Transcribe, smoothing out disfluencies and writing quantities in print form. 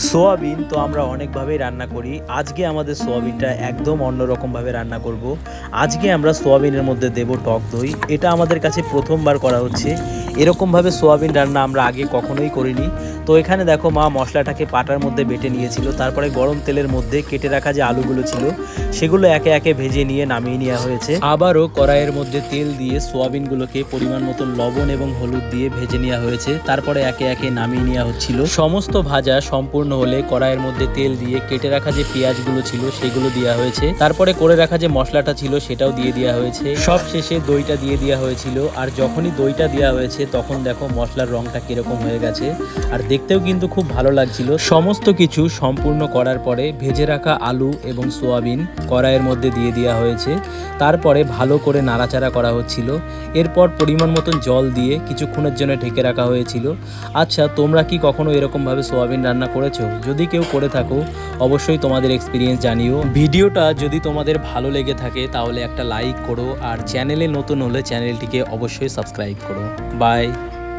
Soybean তো আমরা অনেকভাবেই রান্না করি। আজকে আমাদের সোয়াবিনটা একদম অন্যরকমভাবে রান্না করব। আজকে আমরা সোয়াবিনের মধ্যে দেব টক দই। এটা আমাদের কাছে প্রথমবার করা হচ্ছে। এরকমভাবে সোয়াবিন রান্না আমরা আগে কখনোই করিনি। তো এখানে দেখো মা মশলাটাকে পাটার মধ্যে বেটে নিয়েছিল, তারপরে গরম তেলের মধ্যে কেটে রাখা যে আলুগুলো ছিল সেগুলো একে একে ভেজে নিয়ে নামিয়ে নেওয়া হয়েছে। আবারও কড়াইয়ের মধ্যে তেল দিয়ে সোয়াবিনগুলোকে পরিমাণ মতো লবণ এবং হলুদ দিয়ে ভেজে নেওয়া হয়েছে, তারপরে একে একে নামিয়ে নেওয়া হচ্ছিল। সমস্ত ভাজা সম্পূর্ণ হলে কড়াইয়ের মধ্যে তেল দিয়ে কেটে রাখা যে পেঁয়াজগুলো ছিল সেগুলো দেওয়া হয়েছে, তারপরে করে রাখা যে মশলাটা ছিল সেটাও দিয়ে দেওয়া হয়েছে। সব শেষে দইটা দিয়ে দেওয়া হয়েছিল। আর যখনই দইটা দেওয়া হয়েছে তখন দেখো মশলার রংটা কিরকম হয়ে গেছে, আর দেখতেও কিন্তু খুব ভালো লাগছিল। সমস্ত কিছু সম্পূর্ণ করার পরে ভেজে রাখা আলু এবং সোয়াবিন কড়াইয়ের মধ্যে দিয়ে দেওয়া হয়েছে, তারপরে ভালো করে নাড়াচাড়া করা হচ্ছিল। এরপর পরিমাণ মতন জল দিয়ে কিছুক্ষণের জন্য ঢেকে রাখা হয়েছিল। আচ্ছা, তোমরা কি কখনো এরকমভাবে সোয়াবিন রান্না করেছো? যদি কেউ করে থাকো অবশ্যই তোমাদের এক্সপিরিয়েন্স জানিও। ভিডিওটা যদি তোমাদের ভালো লেগে থাকে তাহলে একটা লাইক করো, আর চ্যানেলে নতুন হলে চ্যানেলটিকে অবশ্যই সাবস্ক্রাইব করো। বাই।